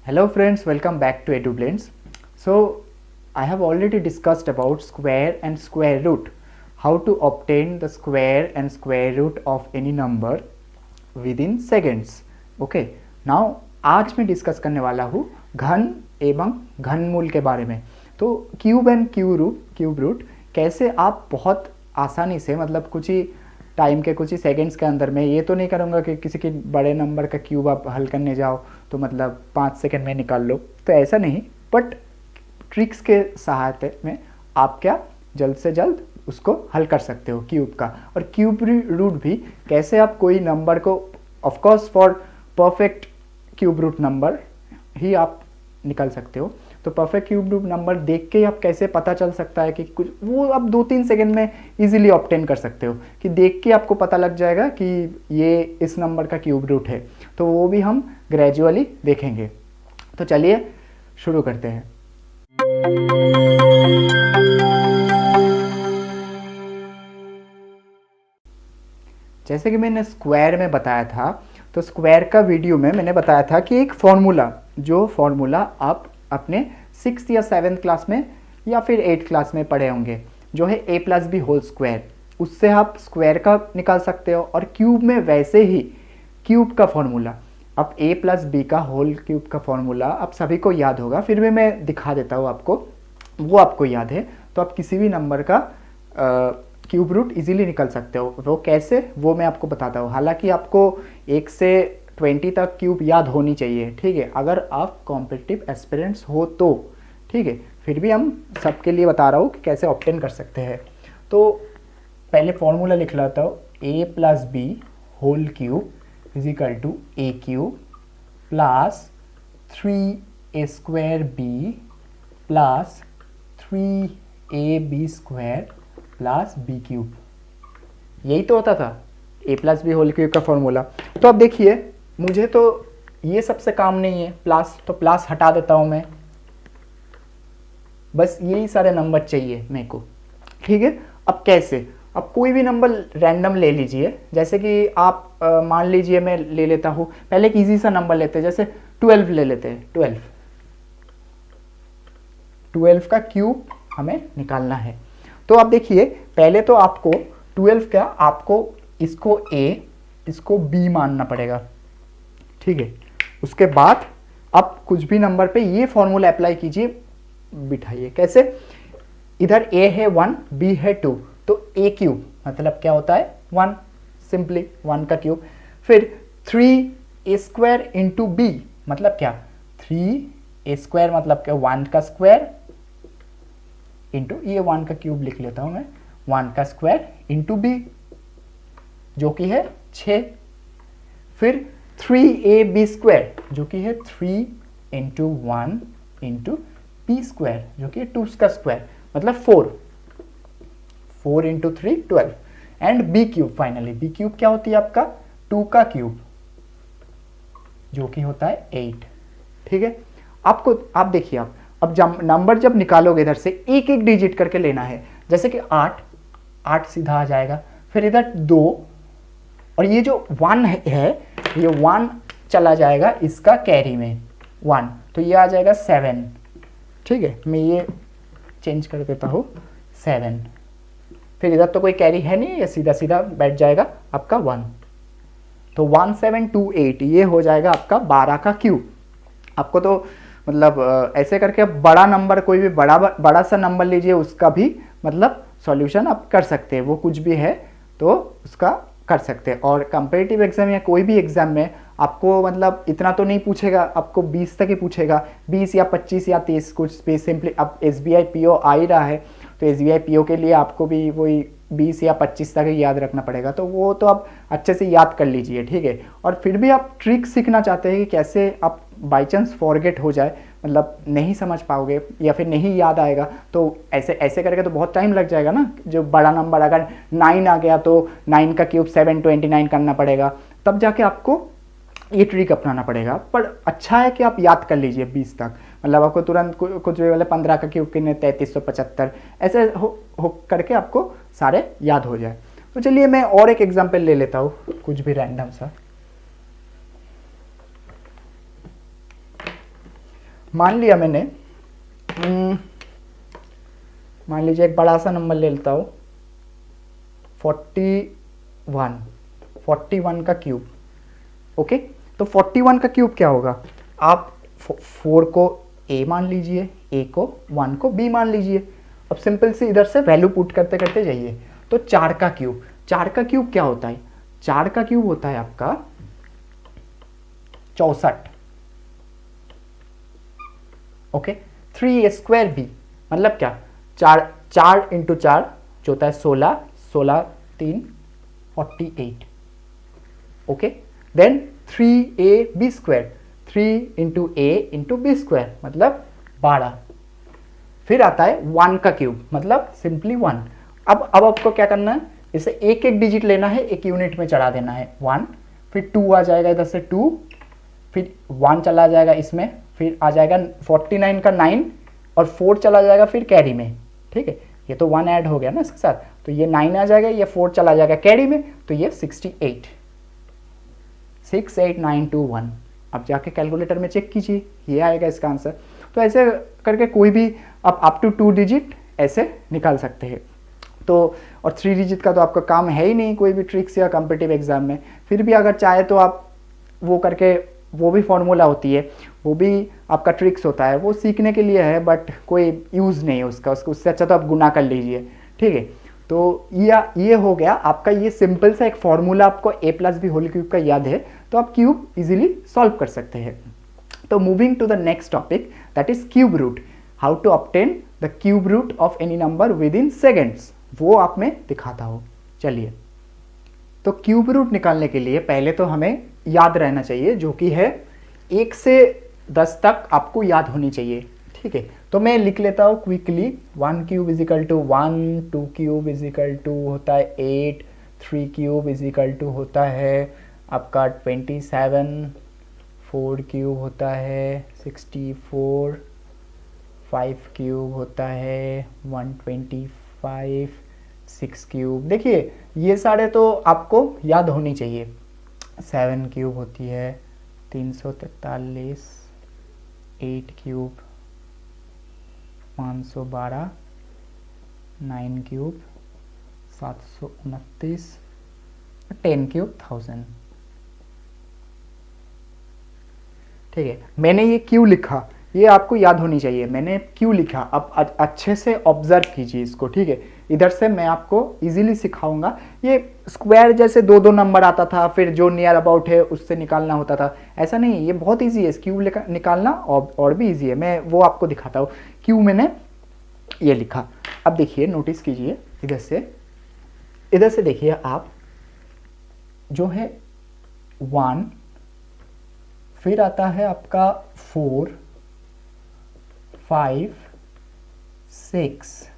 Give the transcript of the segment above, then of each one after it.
Hello friends, welcome back to EduBlends. So I have already discussed about square and square root, how to obtain the square and square root of any number within seconds. Okay, now आज मैं discuss करने वाला हूँ घन एवं घनमूल के बारे में। तो क्यूब एंड क्यूब रूट कैसे आप बहुत आसानी से मतलब कुछ ही टाइम के कुछ ही सेकंड्स के अंदर में, ये तो नहीं करूँगा कि किसी के बड़े नंबर का क्यूब आप हल करने जाओ तो मतलब 5 सेकंड में निकाल लो, तो ऐसा नहीं, बट ट्रिक्स के सहायता में आप क्या जल्द से जल्द उसको हल कर सकते हो क्यूब का। और क्यूब रूट भी कैसे आप कोई नंबर को, of course for perfect cube root number ही आप निकल सकते हो। तो परफेक्ट क्यूब रूट नंबर देख के आप कैसे पता चल सकता है कि कुछ वो आप 2-3 सेकंड में इजीली ऑब्टेन कर सकते हो, कि देख के आपको पता लग जाएगा कि ये इस नंबर का क्यूब रूट है। तो वो भी हम ग्रेजुअली देखेंगे। तो चलिए शुरू करते हैं। जैसे कि मैंने स्क्वायर में बताया था, तो स्क्वायर का वीडियो में मैंने बताया था कि एक फॉर्मूला, जो फॉर्मूला आप अपने 6th या 7th क्लास में या फिर 8th क्लास में पढ़े होंगे, जो है a plus B whole square, उससे आप स्क्वायर का निकाल सकते हो। और क्यूब में वैसे ही क्यूब का फॉर्मूला, अब a प्लस बी का होल क्यूब का फॉर्मूला आप सभी को याद होगा, फिर भी मैं दिखा देता हूँ आपको, वो आपको याद है तो आप किसी भी नंबर का क्यूब रूट इजीली निकल सकते हो। वो कैसे, वो मैं आपको बताता हूँ। हालांकि आपको 1 से 20 तक क्यूब याद होनी चाहिए, ठीक है, अगर आप कॉम्पिटिटिव एस्पिरेंट्स हो तो, ठीक है। फिर भी हम सबके लिए बता रहा हूँ कि कैसे ऑब्टेन कर सकते हैं। तो पहले फॉर्मूला लिख लेता हूँ, a plus B whole cube is equal to A cube plus 3a square B plus 3ab square plus B cube. यही तो होता था a plus B whole cube का फॉर्मूला। तो अब देखिए, मुझे तो ये सबसे काम नहीं है, प्लस, तो प्लस हटा देता हूं मैं, बस यही सारे नंबर चाहिए मेरे को, ठीक है। अब कैसे, अब कोई भी नंबर रैंडम ले लीजिए, जैसे कि आप मान लीजिए मैं ले लेता हूं, पहले एक इजी सा नंबर लेते हैं, जैसे 12 ले लेते हैं। 12 का क्यूब हमें निकालना है। तो आप देखिए, पहले तो आपको 12 का, आपको इसको a इसको b मानना पड़ेगा, ठीक है। उसके बाद आप कुछ भी नंबर पे ये फॉर्मूला अप्लाई कीजिए, बिठाइए। कैसे, इधर a है 1, b है 2, तो a क्यूब मतलब क्या होता है 1, सिंपली 1 का क्यूब। फिर 3a स्क्वायर इंटू b मतलब क्या, 3a स्क्वायर मतलब क्या, 1 का स्क्वायर इंटू, ये 1 का क्यूब लिख लेता हूं मैं, 1 का स्क्वायर इंटू b जो कि है 6। फिर 3ab स्क्वायर जो कि है 3 इंटू 1 इंटू b स्क्वायर जो कि है 2 का स्क्वायर मतलब 4 into 3 12 and b cube. Finally b cube क्या होती है आपका, 2 का क्यूब जो कि होता है 8, ठीक है। आपको, आप देखिए, अब जब नंबर जब निकालोगे इधर से एक एक डिजिट करके लेना है, जैसे कि 8 सीधा आ जाएगा, फिर इधर 2 और ये जो 1 है ये 1 चला जाएगा इसका कैरी में 1, तो ये आ जाएगा 7, ठीक है। मैं ये चेंज कर देता हूँ 7, फिर इधर तो कोई कैरी है नहीं, ये सीधा सीधा बैठ जाएगा आपका 1, तो 1728 ये हो जाएगा आपका 12 का क्यूब। आपको तो मतलब ऐसे करके बड़ा नंबर, कोई भी बड़ा सा नंबर लीजिए, उसका भी मतलब सॉल्यूशन आप कर सकते हैं, वो कुछ भी है तो उसका कर सकते हैं। और कंपेटिटिव एग्जाम या कोई भी एग्जाम में आपको मतलब इतना तो नहीं पूछेगा, आपको 20 तक ही पूछेगा, 20 या 25 या 30 कुछ भी। सिंपली अब SBI PO आ ही रहा है, तो SBI PO के लिए आपको भी वही 20 या 25 तक ही याद रखना पड़ेगा, तो वो तो आप अच्छे से याद कर लीजिए, ठीक है। और फिर भी आप ट्रिक सीखना चाहते हैं कि कैसे आप बाई चांस फॉरगेट हो जाए, मतलब नहीं समझ पाओगे या फिर नहीं याद आएगा, तो ऐसे करके तो बहुत टाइम लग जाएगा ना। जो बड़ा नंबर अगर 9 आ गया तो 9 का क्यूब 729 करना पड़ेगा, तब जाके आपको ये ट्रिक अपनाना पड़ेगा। पर अच्छा है कि आप याद कर लीजिए 20 तक, मतलब आपको तुरंत कुछ भी वाले 15 का क्यूब कितने 3375 ऐसे हो करके आपको सारे याद हो जाए। तो चलिए मैं और एक एग्जाम्पल ले लेता हूँ, कुछ भी रैंडम सा। मान लिया मैंने, मान लीजिए एक बड़ा सा नंबर ले लेता हूँ 41 का क्यूब। ओके, तो 41 का क्यूब क्या होगा, आप 4 को a मान लीजिए, a को 1 को b मान लीजिए। अब सिंपल से इधर से वैल्यू पुट करते करते जाइए। तो 4 का क्यूब, 4 का क्यूब क्या होता है, 4 का क्यूब होता है आपका 64। ओके, 3 स्क्वायर b मतलब क्या, 4 इंटू 4 जो होता है 16, 16 3 48। Okay, then 3ab square, 3 into a into B square मतलब 12। फिर आता है 1 का क्यूब मतलब सिंपली 1। अब आपको क्या करना है, इसे एक एक डिजिट लेना है, एक यूनिट में चढ़ा देना है 1, फिर 2 आ जाएगा इधर से 2, फिर 1 चला जाएगा इसमें, फिर आ जाएगा 49 का 9 और 4 चला जाएगा फिर कैरी में। ठीक है, ये तो 1 ऐड हो गया ना इसके साथ, तो ये 9 आ जाएगा, ये 4 चला जाएगा कैरी में, तो ये 68, 68921। अब जाके कैलकुलेटर में चेक कीजिए, ये आएगा इसका आंसर। तो ऐसे करके कोई भी आप अप टू 2 डिजिट ऐसे निकाल सकते हैं। तो और 3 डिजिट का तो आपका काम है ही नहीं कोई भी ट्रिक्स या कॉम्पिटिटिव एग्जाम में। फिर भी अगर चाहे तो आप वो करके, वो भी फॉर्मूला होती है, वो भी आपका ट्रिक्स होता है, वो सीखने के लिए है बट कोई यूज़ नहीं है उसका, उससे अच्छा तो आप गुना कर लीजिए। ठीक है, तो ये हो गया आपका, ये सिंपल सा एक फॉर्मूला आपको a+b होल क्यूब का याद है तो आप क्यूब इजीली सॉल्व कर सकते हैं। तो moving to the next topic that is cube root, how to obtain the cube root of any number within seconds, वो आप में दिखाता हूँ। चलिए, तो क्यूब रूट निकालने के लिए पहले तो हमें याद रहना चाहिए, जो कि है 1 से 10 तक आपको याद होनी चाहिए। ठीक है, तो मैं लिख लेता हूँ quickly. 1 cube is equal to 1, 2 cube is equal to होता है 8, 3 क्यूब इज इक्वल टू होता है आपका 27, 4 क्यूब होता है 64, 5 क्यूब होता है 125, 6 क्यूब, देखिए ये सारे तो आपको याद होनी चाहिए। 7 क्यूब होती है 343, 8 क्यूब 512, 9 क्यूब 729, 10 क्यूब 1000। ठीक है, मैंने ये क्यों लिखा, ये आपको याद होनी चाहिए, मैंने क्यों लिखा। अब अच्छे से ऑब्जर्व कीजिए इसको। ठीक है, इधर से मैं आपको इजीली सिखाऊंगा। ये स्क्वायर जैसे 2-2 नंबर आता था, फिर जो नियर अबाउट है उससे निकालना होता था, ऐसा नहीं, ये बहुत इजी है क्यू निकालना, और भी इजी है। मैं वो आपको दिखाता हूँ क्यों मैंने ये लिखा। अब देखिए, नोटिस कीजिए, इधर से देखिए आप, जो है 1, फिर आता है आपका 4, 5, 6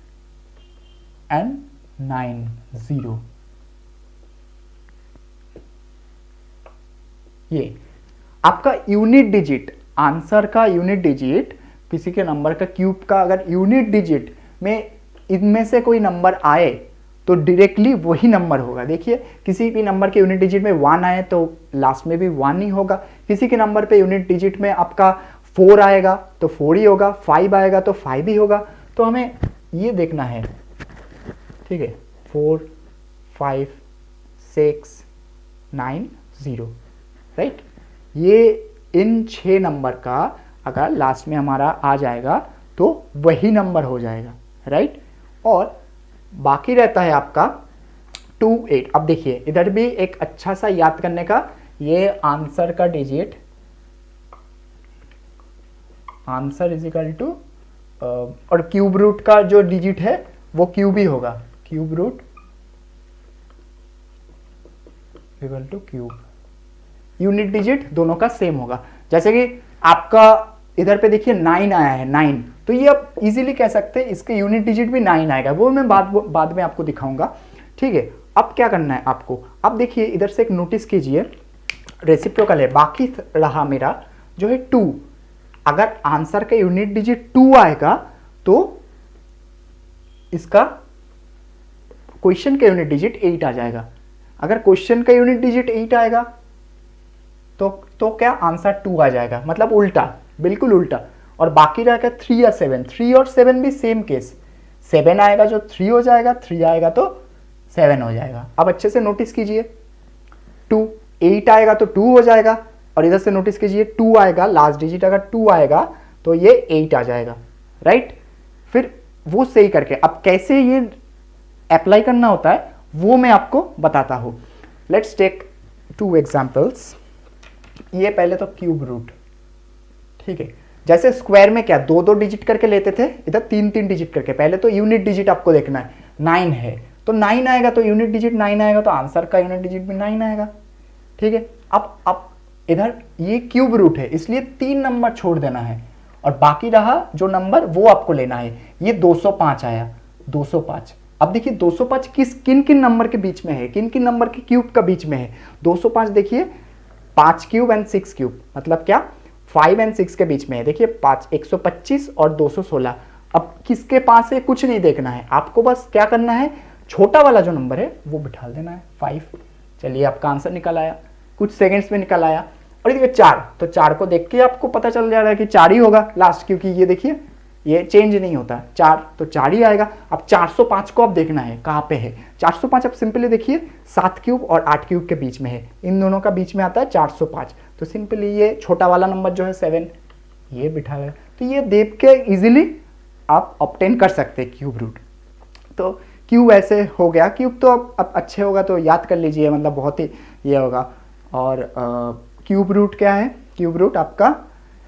एंड 9, 0। ये आपका यूनिट डिजिट, आंसर का यूनिट डिजिट, किसी के नंबर का क्यूब का अगर यूनिट डिजिट में इनमें से कोई नंबर आए तो डायरेक्टली वही नंबर होगा। देखिए, किसी भी नंबर के यूनिट डिजिट में 1 आए तो लास्ट में भी 1 ही होगा। किसी के नंबर पे यूनिट डिजिट में आपका 4 आएगा तो 4 ही होगा, 5 आएगा तो 5 ही होगा। तो हमें ये देखना है। ठीक है, 4, 5, 6, 9, 0, राइट। ये इन 6 नंबर का अगर लास्ट में हमारा आ जाएगा तो वही नंबर हो जाएगा, राइट। और बाकी रहता है आपका 2, 8। अब देखिए, इधर भी एक अच्छा सा याद करने का, ये आंसर का digit, answer is equal to, और क्यूब रूट का जो डिजिट है वो क्यूब ही होगा, cube root equal to cube. Unit digit दोनों का सेम होगा। जैसे कि आपका इधर पे देखिए 9 आया है, 9, तो ये आप इजीली कह सकते हैं इसके यूनिट डिजिट भी 9 आएगा, वो मैं बाद में आपको दिखाऊंगा। ठीक है, अब क्या करना है आपको, अब देखिए इधर से एक नोटिस कीजिए, रेसिप्रोकल है, बाकी रहा मेरा जो है 2। अगर आंसर का यूनिट डिजिट 2 आएगा तो इसका क्वेश्चन का यूनिट डिजिट 8 आ जाएगा। अगर क्वेश्चन का यूनिट डिजिट 8 आएगा तो क्या आंसर 2 आ जाएगा, मतलब उल्टा, बिल्कुल उल्टा। और बाकी रहेगा 3 या 7। 3 और 7 भी सेम केस, 7 आएगा जो 3 हो जाएगा, 3 आएगा तो 7 हो जाएगा। अब अच्छे से नोटिस कीजिए, 2 8 आएगा तो 2 हो जाएगा, और इधर से नोटिस कीजिए 2 आएगा, लास्ट डिजिट अगर 2 आएगा तो ये 8 आ जाएगा, राइट। फिर वो सही करके अब कैसे ये अप्लाई करना होता है वो मैं आपको बताता हूँ। Let's take 2 examples. ये पहले तो क्यूब रूट, ठीक है। जैसे स्क्वायर में क्या 2-2 डिजिट करके लेते थे, इधर 3-3 डिजिट करके। पहले तो यूनिट डिजिट आपको देखना है, 9 है तो 9 आएगा, तो यूनिट डिजिट 9 आएगा तो आंसर का यूनिट डिजिट भी 9 आएगा, ठीक है। अब इधर ये क्यूब रूट है इसलिए 3 नंबर छोड़ देना है, और बाकी रहा जो नंबर वो आपको लेना है। ये 205 आया, 205। अब देखिए 205 किन किन नंबर के बीच में है, किन किन नंबर के क्यूब का बीच में है। 205 देखिए 5 क्यूब एंड 6 क्यूब, मतलब क्या 5 एंड 6 के बीच में है। देखिए 5 125 और 216। अब किसके पास है कुछ नहीं देखना है, आपको बस क्या करना है, छोटा वाला जो नंबर है वो बिठा देना है, 5। चलिए आपका आंसर निकल आया, कुछ सेकंड्स में निकल आया। और देखिए 4, तो 4 को देख के आपको पता चल जा रहा है कि 4 ही होगा लास्ट, क्योंकि ये देखिए ये चेंज नहीं होता, 4 तो 4 ही आएगा। अब 405 को आप देखना है कहाँ पे है। 405 आप सिंपली देखिए 7 क्यूब और 8 क्यूब के बीच में है, इन दोनों का बीच में आता है 405। तो सिंपली ये छोटा वाला नंबर जो है 7 ये बिठा है। तो ये देख के इजीली आप ऑब्टेन कर सकते हैं क्यूब रूट। तो क्यूब ऐसे हो गया, क्यूब तो अब अच्छे होगा तो याद कर लीजिए, मतलब बहुत ही ये होगा। और क्यूब रूट क्या है, क्यूब रूट आपका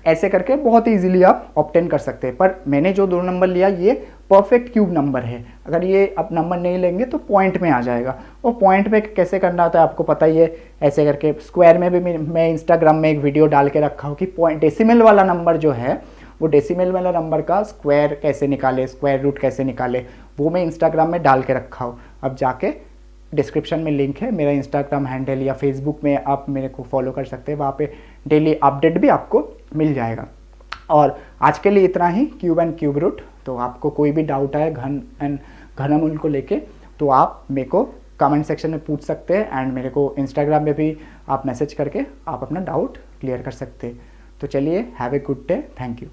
ऐसे करके बहुत ही इजीली आप ऑब्टेन कर सकते हैं। पर मैंने जो 2 नंबर लिया ये परफेक्ट क्यूब नंबर है, अगर ये आप नंबर नहीं लेंगे तो पॉइंट में आ जाएगा। और पॉइंट में कैसे करना होता है आपको पता ही है, ऐसे करके। स्क्वायर में भी मैं इंस्टाग्राम में एक वीडियो डाल के रखा हूँ कि पॉइंट डेसिमल वाला नंबर जो है वो डेसिमल वाला नंबर का स्क्वायर कैसे निकाले, स्क्वायर रूट कैसे निकाले, वो मैं इंस्टाग्राम में डाल के रखा हूँ। अब जाके डिस्क्रिप्शन में लिंक है मेरा इंस्टाग्राम हैंडल, या फेसबुक में आप मेरे को फॉलो कर सकते हैं, वहाँ पे डेली अपडेट भी आपको मिल जाएगा। और आज के लिए इतना ही, क्यूब एंड क्यूब रूट। तो आपको कोई भी डाउट है घनमूल को लेके तो आप मेरे को कमेंट सेक्शन में पूछ सकते हैं, एंड मेरे को इंस्टाग्राम में भी आप मैसेज करके आप अपना डाउट क्लियर कर सकते हैं। तो चलिए, have a good day, thank you.